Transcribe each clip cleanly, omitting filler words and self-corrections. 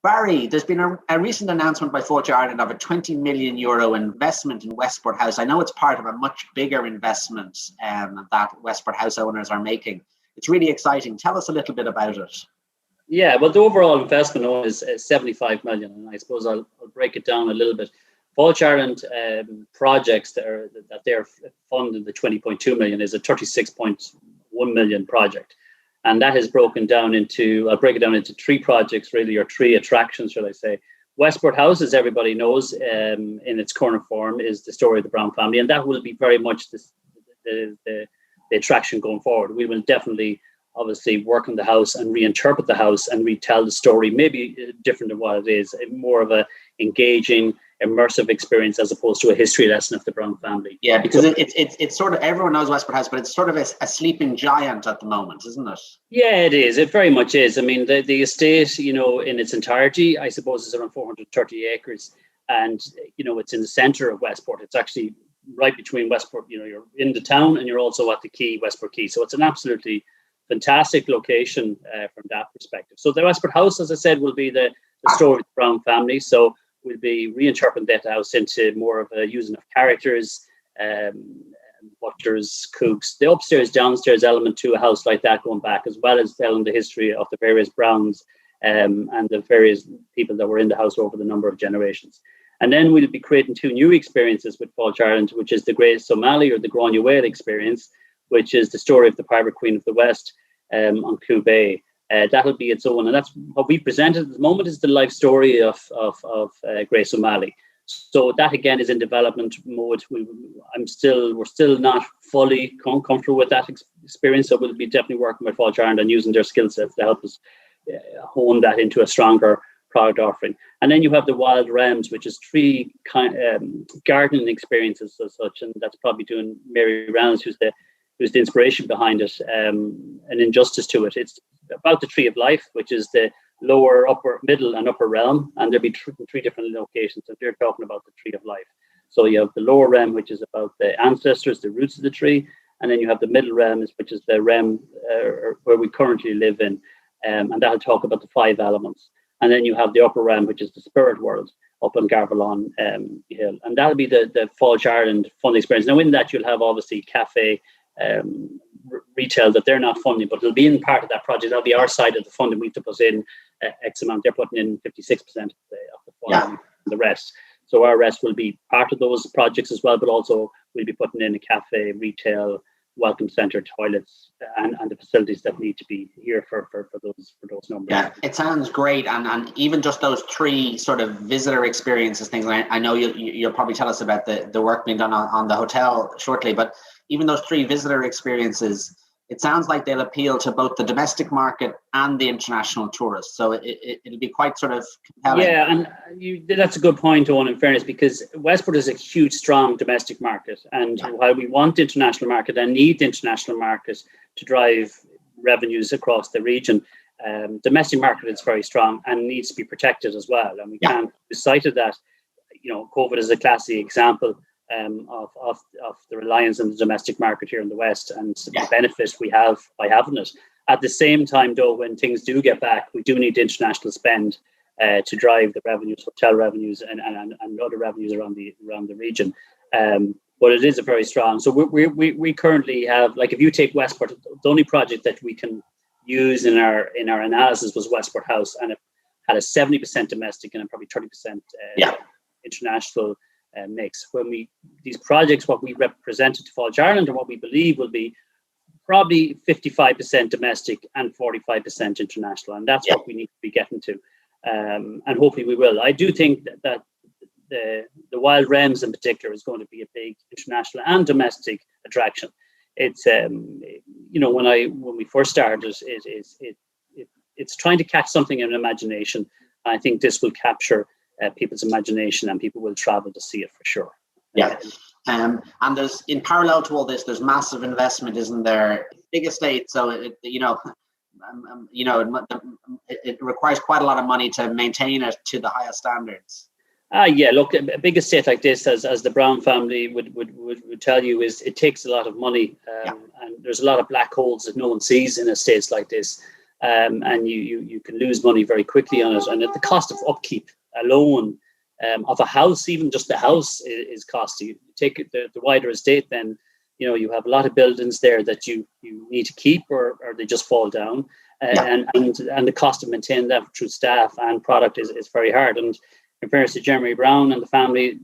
Barry, there's been a recent announcement by Fáilte Ireland of a €20 million investment in Westport House. I know it's part of a much bigger investment that Westport House owners are making. It's really exciting. Tell us a little bit about it. Yeah, well, the overall investment is 75 million, and I suppose I'll break it down a little bit. Fáilte Ireland projects that they're funding, the 20.2 million, is a 36.1 million project. And that is broken down into, I'll break it down into three projects, really, or three attractions, shall I say. Westport House, as everybody knows, in its current form, is the story of the Brown family. And that will be very much the attraction going forward. We will definitely, obviously, work on the house and reinterpret the house and retell the story, maybe different than what it is, more of a engaging, immersive experience as opposed to a history lesson of the Brown family. Yeah, because it's sort of, everyone knows Westport House, but it's sort of a sleeping giant at the moment, isn't it? Yeah, it is. It very much is. I mean, the estate, in its entirety, I suppose, is around 430 acres. And, it's in the centre of Westport. It's actually right between Westport, you're in the town and you're also at the quay, Westport Quay. So it's an absolutely fantastic location from that perspective. So the Westport House, as I said, will be the story of the Brown family. So we'll be reinterpreting that house into more of a using of characters, butlers, cooks, the upstairs, downstairs element to a house like that going back, as well as telling the history of the various Browns and the various people that were in the house over the number of generations. And then we'll be creating two new experiences with Fáilte Ireland, which is the Great Somali or the Gráinne Whale experience, which is the story of the Pirate Queen of the West on Clew Bay. That'll be its own, and that's what we presented at the moment is the life story of Great Somali. So that again is in development mode. We're still not fully comfortable with that experience, so we'll be definitely working with Fáilte Ireland and using their skill sets to help us hone that into a stronger product offering. And then you have the Wild Realms, which is three gardening experiences as such, and that's probably doing Mary Rounds, who's the inspiration behind it, an injustice to it. It's about the Tree of Life, which is the lower, upper, middle, and upper realm, and there'll be three different locations. So they're talking about the Tree of Life. So you have the lower realm, which is about the ancestors, the roots of the tree, and then you have the middle realm, which is the realm where we currently live in, and that'll talk about the 5 elements. And then you have the upper realm, which is the spirit world up on Garvalon Hill, and that'll be the Fáilte Ireland fun experience. Now, in that you'll have obviously cafe. Retail that they're not funding, but it'll be in part of that project. That'll be our side of the funding. We have to put in X amount. They're putting in 56% of the funding, and the rest. So our rest will be part of those projects as well, but also we'll be putting in a cafe, retail, welcome centre, toilets, and the facilities that need to be here for those numbers. Yeah, it sounds great, and even just those 3 sort of visitor experiences things. I know you'll probably tell us about the work being done on the hotel shortly, but even those 3 visitor experiences, it sounds like they'll appeal to both the domestic market and the international tourists. So it'll be quite sort of compelling. Yeah, and that's a good point, Owen, in fairness, because Westport is a huge, strong domestic market. And while we want the international market and need the international market to drive revenues across the region, domestic market is very strong and needs to be protected as well. And we can't lose sight of that. COVID is a classic example of the reliance on the domestic market here in the West and the benefit we have by having it. At the same time, though, when things do get back, we do need international spend to drive the revenues, hotel revenues, and other revenues around the region. But it is a very strong. So we currently have, like, if you take Westport, the only project that we can use in our analysis was Westport House, and it had a 70% domestic and probably 30% international mix. When these projects, what we represented to Fáilte Ireland, and what we believe will be probably 55% domestic and 45% international, and that's what we need to be getting to, and hopefully we will. I do think that the Wild Realms in particular is going to be a big international and domestic attraction. It's when we first started, it's trying to catch something in imagination. I think this will capture people's imagination, and people will travel to see it for sure. And there's, in parallel to all this, there's massive investment, isn't there? Big estate, so it requires quite a lot of money to maintain it to the highest standards. Look, a big estate like this, as the Brown family would tell you, is it takes a lot of money, and there's a lot of black holes that no one sees in estates like this. and you can lose money very quickly on it. And at the cost of upkeep alone of a house, even just the house is costly. You take it the wider estate, then you have a lot of buildings there that you need to keep, or they just fall down. And the cost of maintaining that through staff and product is very hard. And in fairness to Jeremy Brown and the family,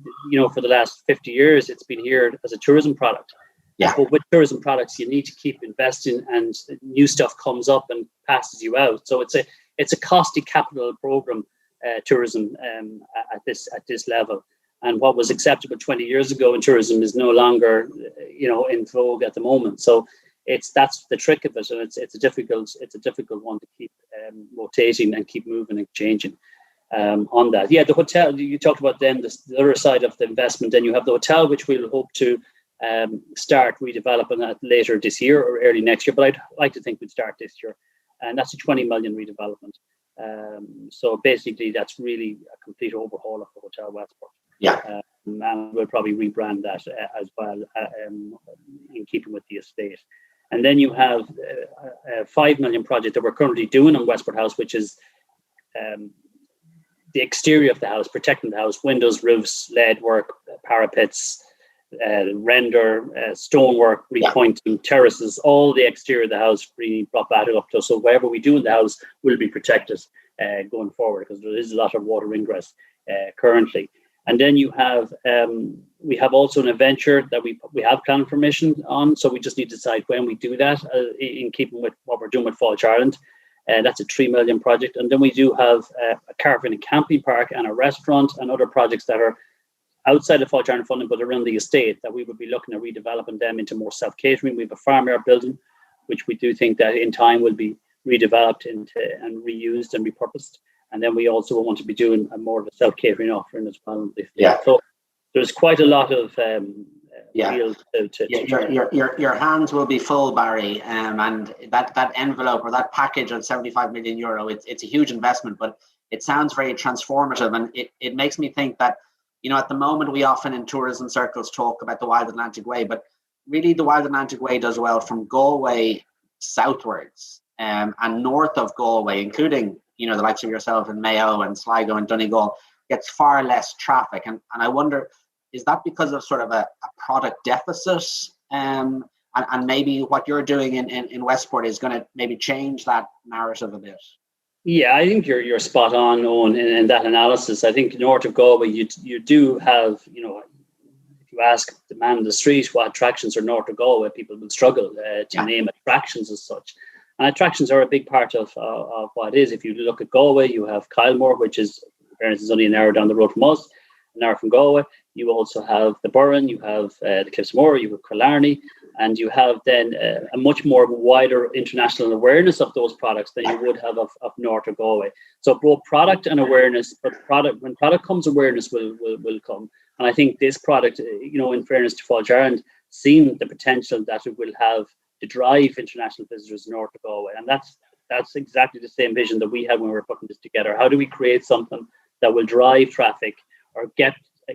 for the last 50 years, it's been here as a tourism product. Yeah. But with tourism products, you need to keep investing, and new stuff comes up and passes you out. So it's a costly capital program, tourism at this level. And what was acceptable 20 years ago in tourism is no longer, in vogue at the moment. So that's the trick of it, and it's a difficult one to keep rotating and keep moving and changing on that. Yeah, the hotel you talked about. Then the other side of the investment, then you have the hotel, which we'll hope to start redeveloping that later this year or early next year. But I'd like to think we'd start this year, and that's a 20 million redevelopment. So basically, that's really a complete overhaul of the Hotel Westport. Yeah. And we'll probably rebrand that as well, in keeping with the estate. And then you have a 5 million project that we're currently doing on Westport House, which is the exterior of the house, protecting the house, windows, roofs, lead work, parapets, render, stonework, repointing, terraces, all the exterior of the house really brought back up to us. So whatever we do in the house will be protected going forward, because there is a lot of water ingress currently. And then you have, we have also an adventure that we have planning permission on. So we just need to decide when we do that in keeping with what we're doing with Fáilte Ireland. That's a 3 million project. And then we do have a caravan and camping park and a restaurant and other projects that are outside of Fáilte Ireland funding, but around the estate, that we would be looking at redeveloping them into more self-catering. We have a farmyard building, which we do think that in time will be redeveloped into and reused and repurposed. And then we also want to be doing more of a self-catering offering as well. So there's quite a lot of your hands will be full, Barry, and that envelope or that package of 75 million euro, it's a huge investment, but it sounds very transformative, and it makes me think that, at the moment we often in tourism circles talk about the Wild Atlantic Way, but really the Wild Atlantic Way does well from Galway southwards and north of Galway, including the likes of yourself in Mayo and Sligo and Donegal, gets far less traffic. And I wonder, is that because of sort of a product deficit? And maybe what you're doing in Westport is going to maybe change that narrative a bit? Yeah, I think you're spot on, Owen, in that analysis. I think north of Galway, you do have, if you ask the man in the street what attractions are north of Galway, people will struggle to name attractions as such. And attractions are a big part of what it is. If you look at Galway, you have Kylemore, which is, in fairness, is only an hour down the road from us, an hour from Galway. You also have the Burren, you have the Cliffs of Moher, you have Killarney, and you have then a much more wider international awareness of those products than you would have of north of Galway. So both product and awareness, but when product comes, awareness will come. And I think this product, in fairness to Fáilte Ireland, seen the potential that it will have to drive international visitors north of Galway. And that's exactly the same vision that we had when we were putting this together. How do we create something that will drive traffic or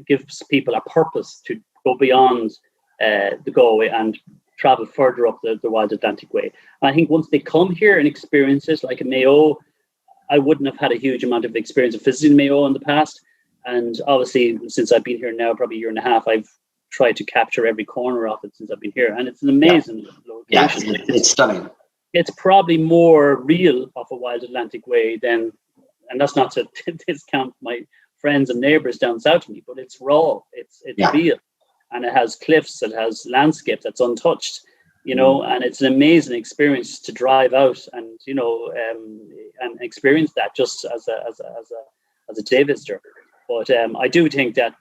gives people a purpose to go beyond the Galway and travel further up the Wild Atlantic Way? And I think once they come here and experience it, like in Mayo, I wouldn't have had a huge amount of experience of visiting Mayo in the past. And obviously, since I've been here now, probably a year and a half, I've tried to capture every corner of it since I've been here. And it's an amazing location. Yeah, it's stunning. It's probably more real of a Wild Atlantic Way than, and that's not to discount my friends and neighbours down south of me, but it's raw, it's real. And it has cliffs, it has landscape that's untouched, and it's an amazing experience to drive out and, and experience that just as a day visitor. But I do think that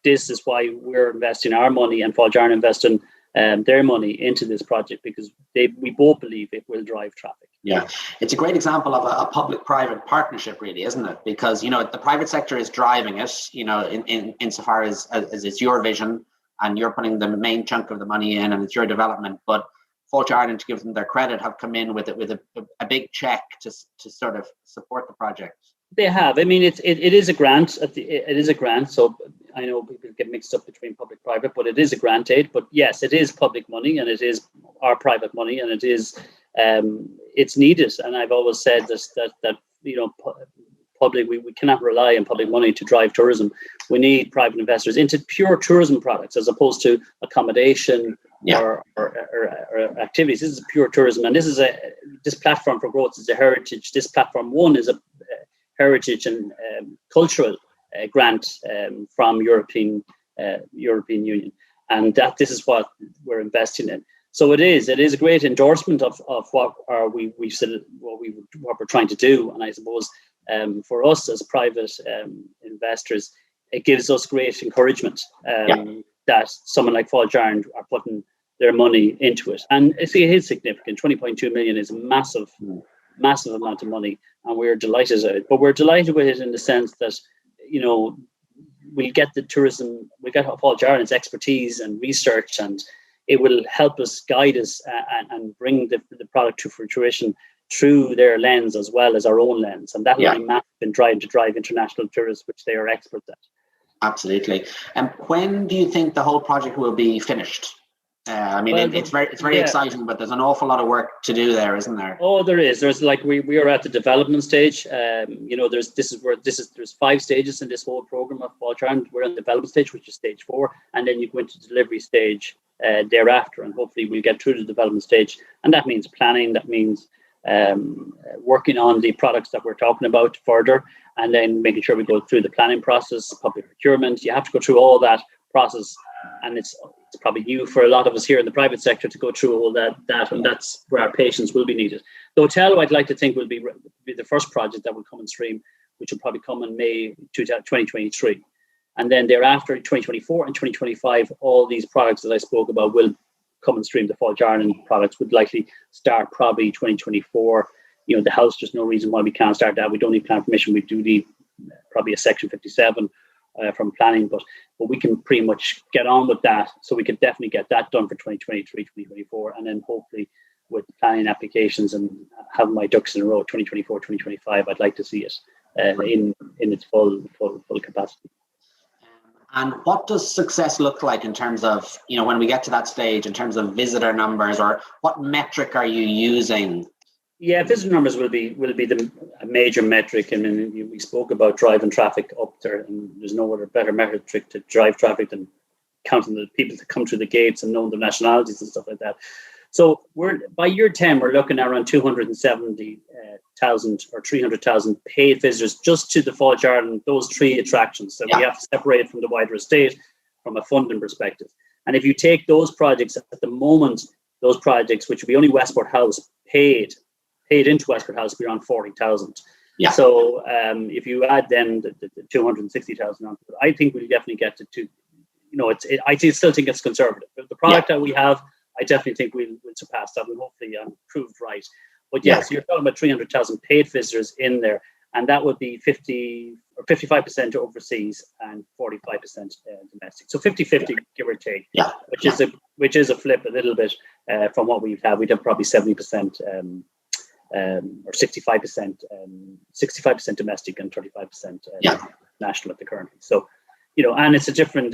this is why we're investing our money and Fáilte Ireland investing their money into this project, because we both believe it will drive traffic. Yeah, it's a great example of a public-private partnership, really, isn't it? Because, the private sector is driving it, insofar as it's your vision and you're putting the main chunk of the money in and it's your development. But Fáilte Ireland, to give them their credit, have come in with a big check to sort of support the project. They have. I mean, it is a grant. It is a grant. So I know people get mixed up between public-private, but it is a grant aid. But yes, it is public money and it is our private money, and it is it's needed. And I've always said this, that public, we cannot rely on public money to drive tourism. We need private investors into pure tourism products as opposed to accommodation or activities. This is pure tourism, and this platform for growth is a heritage. This platform one is a heritage and cultural grant from European Union, and this is what we're investing in. So it is a great endorsement of what we've said, what we're trying to do. And I suppose for us as private investors, it gives us great encouragement that someone like Fáilte Ireland are putting their money into it. And it is significant. 20.2 million is a massive amount of money, and we're delighted at it. But we're delighted with it in the sense that, we get the tourism, we get Fáilte Ireland's expertise and research, and it will help us, guide us, and bring the product to fruition through their lens as well as our own lens. And that will be massive in trying to drive international tourists, which they are experts at. Absolutely. And when do you think the whole project will be finished? It's very exciting, but there's an awful lot of work to do there, isn't there? Oh, there is. There's we are at the development stage. There's 5 stages in this whole program of Fáilte Ireland. We're on the development stage, which is stage 4, and then you go into delivery stage thereafter, and hopefully we'll get through the development stage. And that means planning. That means working on the products that we're talking about further, and then making sure we go through the planning process, public procurement. You have to go through all that process, and it's probably new for a lot of us here in the private sector to go through all that, and that's where our patience will be needed. The hotel, I'd like to think, will be the first project that will come in stream, which will probably come in May 2023. And then thereafter, 2024 and 2025, all these products that I spoke about will come in stream. The Fáilte Ireland products would likely start probably 2024. The house, there's no reason why we can't start that. We don't need plan permission. We do need probably a Section 57 from planning, but we can pretty much get on with that. So we could definitely get that done for 2023, 2024, and then hopefully with planning applications and have my ducks in a row, 2024, 2025, I'd like to see it in its full capacity. And what does success look like in terms of, when we get to that stage, in terms of visitor numbers, or what metric are you using? Yeah, visitor numbers will be a major metric. I mean, we spoke about driving traffic up there, and there's no other better metric to drive traffic than counting the people that come through the gates and knowing their nationalities and stuff like that. So by year 10, we're looking at around 270,000 or 300,000 paid visitors just to the Fáilte Ireland, those 3 attractions that we have to separate from the wider estate from a funding perspective. And if you take those projects at the moment, those projects, which would be only Westport House paid into Westport House, be around 40,000. Yeah. So if you add then the 260,000 on, I think we'll definitely get to I still think it's conservative. The product that we have, I definitely think we'll surpass that. We'll hopefully proved right. But yes, you're talking about 300,000 paid visitors in there, and that would be 50 or 55% overseas and 45% domestic. So 50-50, give or take. Yeah. Which is a flip a little bit from what we've had. We'd have probably 70%. Or 65% domestic and 35% national at the currently. So, and it's a different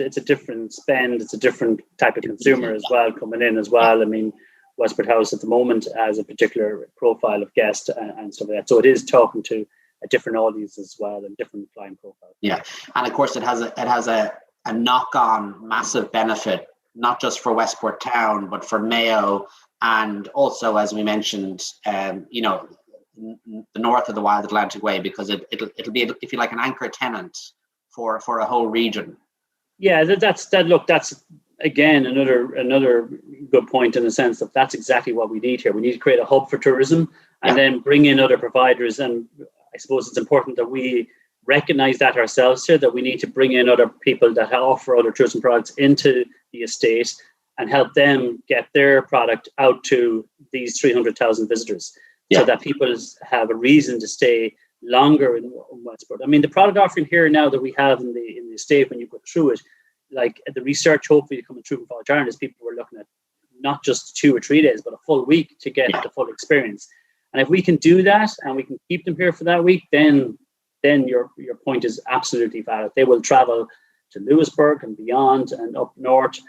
spend. It's a different type of consumer as well coming in as well. I mean, Westport House at the moment has a particular profile of guest and stuff like that. So it is talking to a different audience as well and different client profile. Yeah, and of course it has a knock-on massive benefit, not just for Westport Town, but for Mayo. And also, as we mentioned, the north of the Wild Atlantic Way, because it'll be, if you like, an anchor tenant for a whole region. Yeah, that's again another good point in the sense that that's exactly what we need here. We need to create a hub for tourism and then bring in other providers. And I suppose it's important that we recognize that ourselves here, that we need to bring in other people that offer other tourism products into the estate and help them get their product out to these 300,000 visitors so that people have a reason to stay longer in Westport. I mean, the product offering here now that we have in the estate, when you go through it, like the research hopefully coming through from Fáilte Ireland is people were looking at not just 2 or 3 days, but a full week to get the full experience. And if we can do that and we can keep them here for that week, then your point is absolutely valid. They will travel to Lewisburg and beyond and up north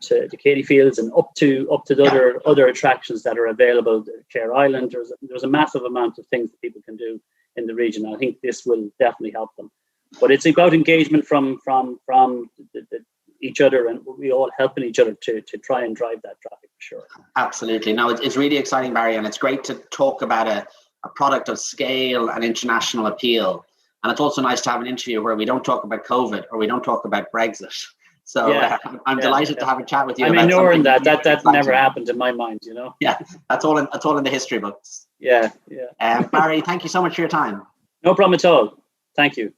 to Katie Fields, and up to the other attractions that are available. Clare Island. There's a massive amount of things that people can do in the region. I think this will definitely help them. But it's about engagement from each other, and we all helping each other to try and drive that traffic for sure. Absolutely. No, it's really exciting, Barry, and it's great to talk about a product of scale and international appeal. And it's also nice to have an interview where we don't talk about COVID or we don't talk about Brexit. So I'm delighted to have a chat with you. I'm ignoring that never happened in my mind, you know. Yeah, that's all in the history books. Yeah. Barry, thank you so much for your time. No problem at all. Thank you.